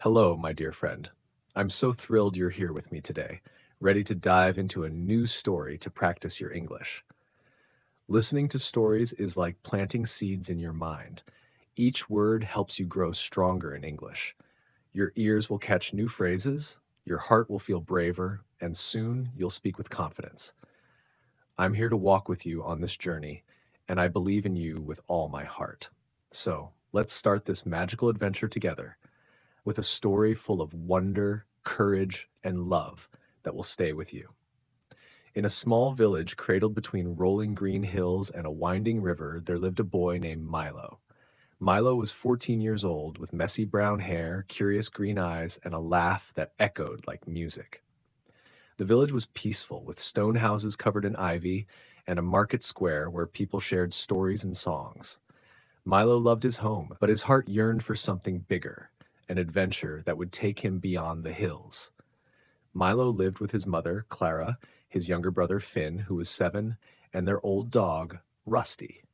Hello, my dear friend. I'm so thrilled you're here with me today, ready to dive into a new story to practice your English. Listening to stories is like planting seeds in your mind. Each word helps you grow stronger in English. Your ears will catch new phrases, your heart will feel braver, and soon you'll speak with confidence. I'm here to walk with you on this journey, and I believe in you with all my heart. So, let's start this magical adventure together with a story full of wonder, courage, and love that will stay with you. In a small village cradled between rolling green hills and a winding river, there lived a boy named Milo. Milo was 14 years old with messy brown hair, curious green eyes, and a laugh that echoed like music. The village was peaceful, with stone houses covered in ivy and a market square where people shared stories and songs. Milo loved his home, but his heart yearned for something bigger, an adventure that would take him beyond the hills. Milo lived with his mother, Clara, his younger brother, Finn, who was 7, and their old dog, Rusty.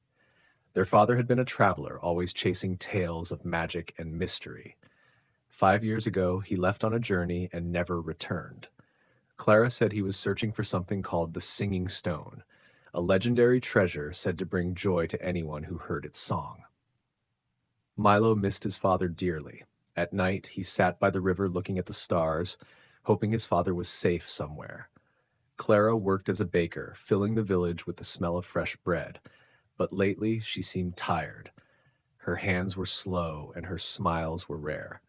Their father had been a traveler, always chasing tales of magic and mystery. 5 years ago, he left on a journey and never returned. Clara said he was searching for something called the Singing Stone, a legendary treasure said to bring joy to anyone who heard its song. Milo missed his father dearly. At night, he sat by the river looking at the stars, hoping his father was safe somewhere. Clara worked as a baker, filling the village with the smell of fresh bread, but lately she seemed tired. Her hands were slow and her smiles were rare.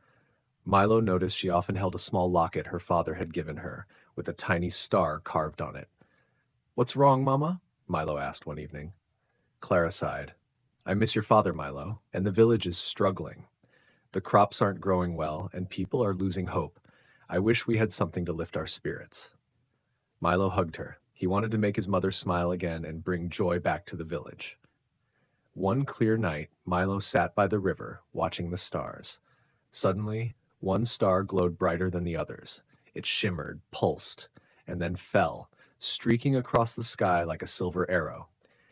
Milo noticed she often held a small locket her father had given her, with a tiny star carved on it. "What's wrong, Mama?" Milo asked one evening. Clara sighed. "I miss your father, Milo, and the village is struggling. The crops aren't growing well, and people are losing hope. I wish we had something to lift our spirits." Milo hugged her. He wanted to make his mother smile again and bring joy back to the village. One clear night, Milo sat by the river, watching the stars. Suddenly, one star glowed brighter than the others. It shimmered, pulsed, and then fell, streaking across the sky like a silver arrow.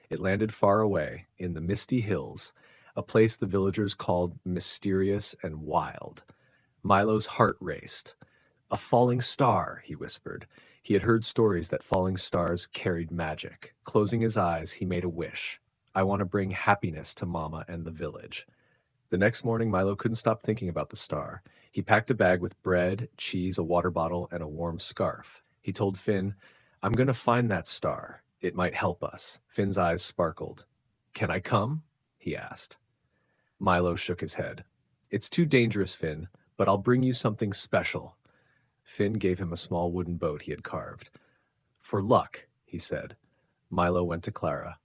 It landed far away, in the misty hills, a place the villagers called mysterious and wild. Milo's heart raced. "A falling star," he whispered. He had heard stories that falling stars carried magic. Closing his eyes, he made a wish. "I want to bring happiness to Mama and the village." The next morning, Milo couldn't stop thinking about the star. He packed a bag with bread, cheese, a water bottle, and a warm scarf. He told Finn, "I'm going to find that star. It might help us." Finn's eyes sparkled. "Can I come?" he asked. Milo shook his head. "It's too dangerous, Finn, but I'll bring you something special." Finn gave him a small wooden boat he had carved. "For luck," he said. Milo went to Clara.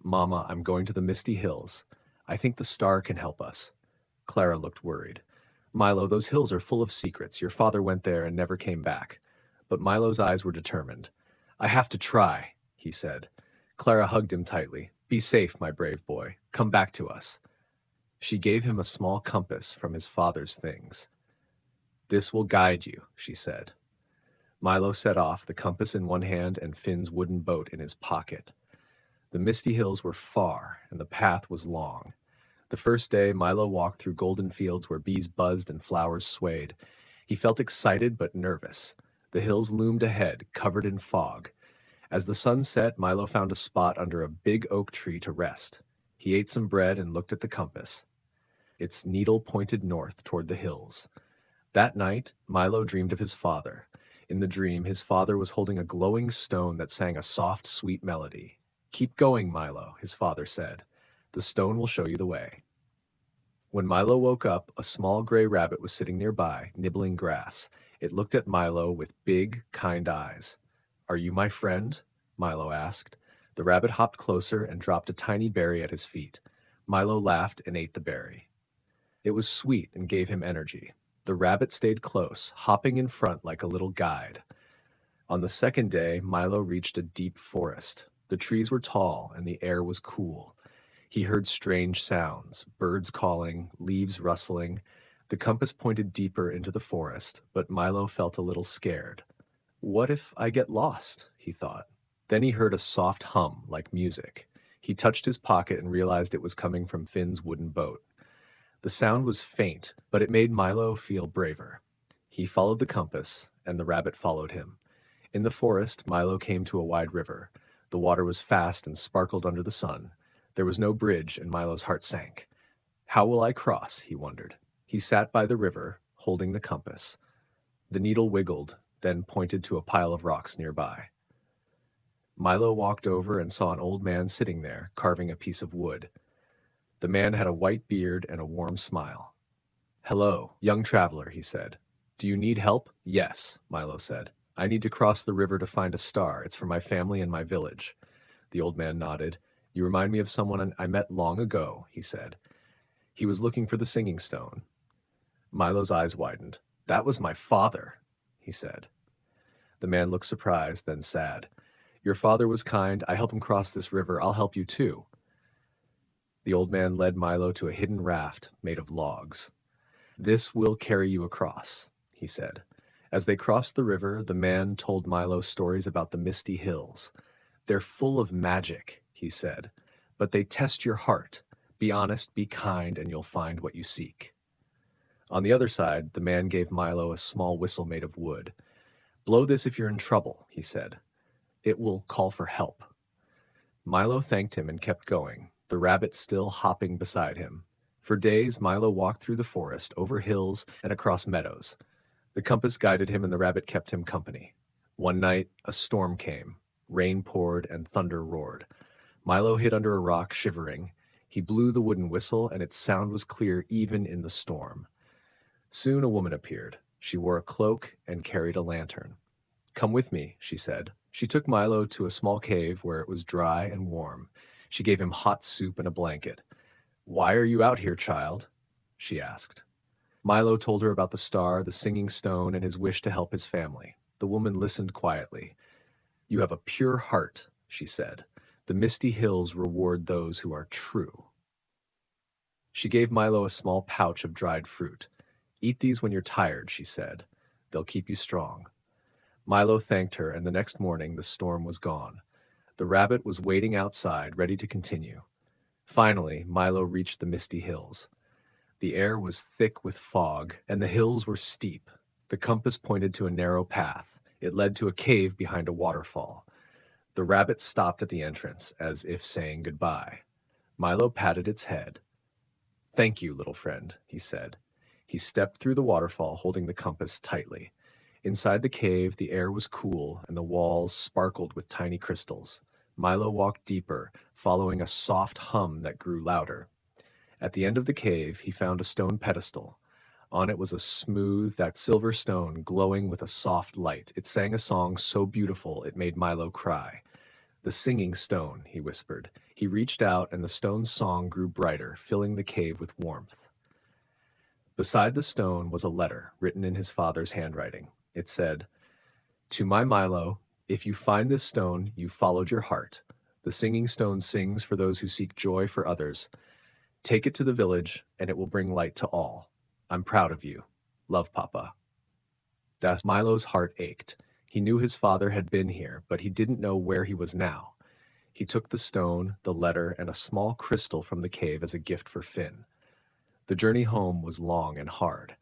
"Mama, I'm going to the Misty Hills. I think the star can help us." Clara looked worried. "Milo, those hills are full of secrets. Your father went there and never came back." But Milo's eyes were determined. "I have to try," he said. Clara hugged him tightly. "Be safe, my brave boy. Come back to us." She gave him a small compass from his father's things. "This will guide you," she said. Milo set off, the compass in one hand and Finn's wooden boat in his pocket. The misty hills were far, and the path was long. The first day, Milo walked through golden fields where bees buzzed and flowers swayed. He felt excited but nervous. The hills loomed ahead, covered in fog. As the sun set, Milo found a spot under a big oak tree to rest. He ate some bread and looked at the compass. Its needle pointed north toward the hills. That night, Milo dreamed of his father. In the dream, his father was holding a glowing stone that sang a soft, sweet melody. "Keep going, Milo," his father said. "The stone will show you the way." When Milo woke up, a small gray rabbit was sitting nearby, nibbling grass. It looked at Milo with big, kind eyes. "Are you my friend?" Milo asked. The rabbit hopped closer and dropped a tiny berry at his feet. Milo laughed and ate the berry. It was sweet and gave him energy. The rabbit stayed close, hopping in front like a little guide. On the second day, Milo reached a deep forest. The trees were tall and the air was cool. He heard strange sounds, birds calling, leaves rustling. The compass pointed deeper into the forest, but Milo felt a little scared. "What if I get lost?" he thought. Then he heard a soft hum like music. He touched his pocket and realized it was coming from Finn's wooden boat. The sound was faint, but it made Milo feel braver. He followed the compass, and the rabbit followed him. In the forest, Milo came to a wide river. The water was fast and sparkled under the sun. There was no bridge, and Milo's heart sank. How will I cross? He wondered. He sat by the river, holding the compass. The needle wiggled, then pointed to a pile of rocks nearby. Milo walked over and saw an old man sitting there, carving a piece of wood. The man had a white beard and a warm smile. "Hello, young traveler," he said. "Do you need help?" "Yes," Milo said. "I need to cross the river to find a star. It's for my family and my village." The old man nodded. "You remind me of someone I met long ago," he said. "He was looking for the singing stone." Milo's eyes widened. "That was my father," he said. The man looked surprised, then sad. "Your father was kind. I helped him cross this river. I'll help you too." The old man led Milo to a hidden raft made of logs. "This will carry you across," he said. As they crossed the river, the man told Milo stories about the misty hills. "They're full of magic," he said, "but they test your heart. Be honest, be kind, and you'll find what you seek." On the other side, the man gave Milo a small whistle made of wood. "Blow this if you're in trouble," he said. "It will call for help." Milo thanked him and kept going, the rabbit still hopping beside him. For days, Milo walked through the forest, over hills, and across meadows. The compass guided him and the rabbit kept him company. One night, a storm came. Rain poured and thunder roared. Milo hid under a rock, shivering. He blew the wooden whistle, and its sound was clear even in the storm. Soon a woman appeared. She wore a cloak and carried a lantern. "Come with me," she said. She took Milo to a small cave where it was dry and warm. She gave him hot soup and a blanket. "Why are you out here, child?" she asked. Milo told her about the star, the singing stone, and his wish to help his family. The woman listened quietly. "You have a pure heart," she said. "The misty hills reward those who are true." She gave Milo a small pouch of dried fruit. "Eat these when you're tired," she said. "They'll keep you strong." Milo thanked her, and the next morning the storm was gone. The rabbit was waiting outside, ready to continue. Finally, Milo reached the misty hills. The air was thick with fog, and the hills were steep. The compass pointed to a narrow path. It led to a cave behind a waterfall. The rabbit stopped at the entrance, as if saying goodbye. Milo patted its head. "Thank you, little friend," he said. He stepped through the waterfall, holding the compass tightly. Inside the cave, the air was cool, and the walls sparkled with tiny crystals. Milo walked deeper, following a soft hum that grew louder. At the end of the cave, he found a stone pedestal. On it was a smooth, that silver stone glowing with a soft light. It sang a song so beautiful it made Milo cry. "The singing stone," he whispered. He reached out, and the stone's song grew brighter, filling the cave with warmth. Beside the stone was a letter written in his father's handwriting. It said, "To my Milo, if you find this stone, you followed your heart. The singing stone sings for those who seek joy for others. Take it to the village, and it will bring light to all. I'm proud of you. Love, Papa." Thus Milo's heart ached. He knew his father had been here, but he didn't know where he was now. He took the stone, the letter, and a small crystal from the cave as a gift for Finn. The journey home was long and hard.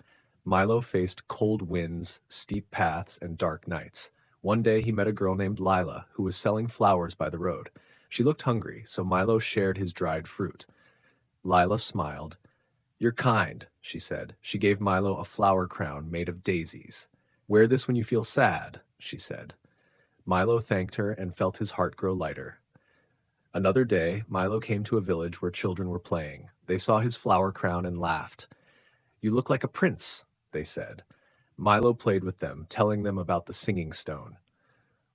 Milo faced cold winds, steep paths, and dark nights. One day he met a girl named Lila, who was selling flowers by the road. She looked hungry, so Milo shared his dried fruit. Lila smiled. "You're kind," she said. She gave Milo a flower crown made of daisies. "Wear this when you feel sad," she said. Milo thanked her and felt his heart grow lighter. Another day, Milo came to a village where children were playing. They saw his flower crown and laughed. "You look like a prince," they said. Milo played with them, telling them about the singing stone.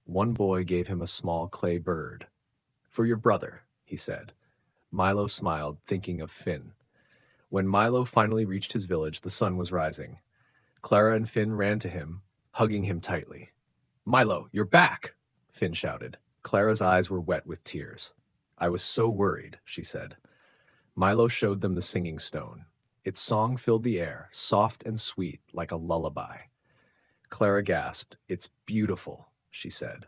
One boy gave him a small clay bird. "For your brother," he said. Milo smiled, thinking of Finn. When Milo finally reached his village, the sun was rising. Clara and Finn ran to him, hugging him tightly. "Milo, you're back!" Finn shouted. Clara's eyes were wet with tears. "I was so worried," she said. Milo showed them the singing stone. Its song filled the air, soft and sweet, like a lullaby. Clara gasped. "It's beautiful," she said.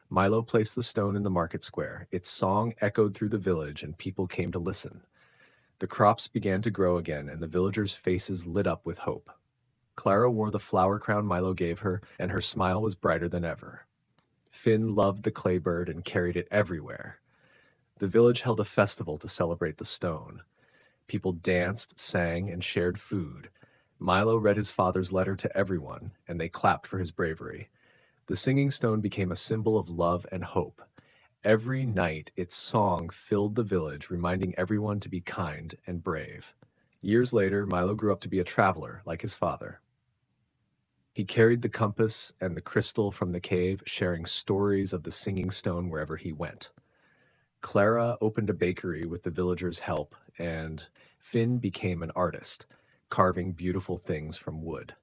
Milo placed the stone in the market square. Its song echoed through the village, and people came to listen. The crops began to grow again, and the villagers' faces lit up with hope. Clara wore the flower crown Milo gave her, and her smile was brighter than ever. Finn loved the clay bird and carried it everywhere. The village held a festival to celebrate the stone. People danced, sang, and shared food. Milo read his father's letter to everyone, and they clapped for his bravery. The singing stone became a symbol of love and hope. Every night, its song filled the village, reminding everyone to be kind and brave. Years later, Milo grew up to be a traveler like his father. He carried the compass and the crystal from the cave, sharing stories of the singing stone wherever he went. Clara opened a bakery with the villagers' help, and Finn became an artist, carving beautiful things from wood.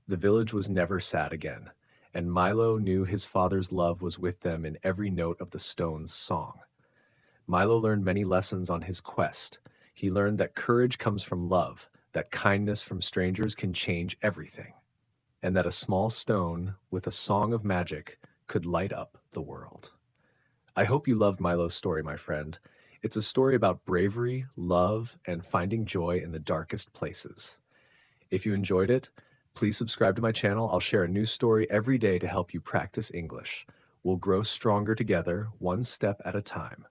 The village was never sad again, and Milo knew his father's love was with them in every note of the stone's song. Milo learned many lessons on his quest. He learned that courage comes from love, that kindness from strangers can change everything, and that a small stone with a song of magic could light up the world. I hope you loved Milo's story, my friend. It's a story about bravery, love, and finding joy in the darkest places. If you enjoyed it, please subscribe to my channel. I'll share a new story every day to help you practice English. We'll grow stronger together, one step at a time.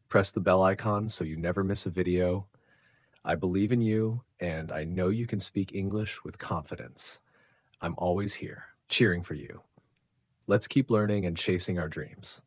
Press the bell icon so you never miss a video. I believe in you, and I know you can speak English with confidence. I'm always here, cheering for you. Let's keep learning and chasing our dreams.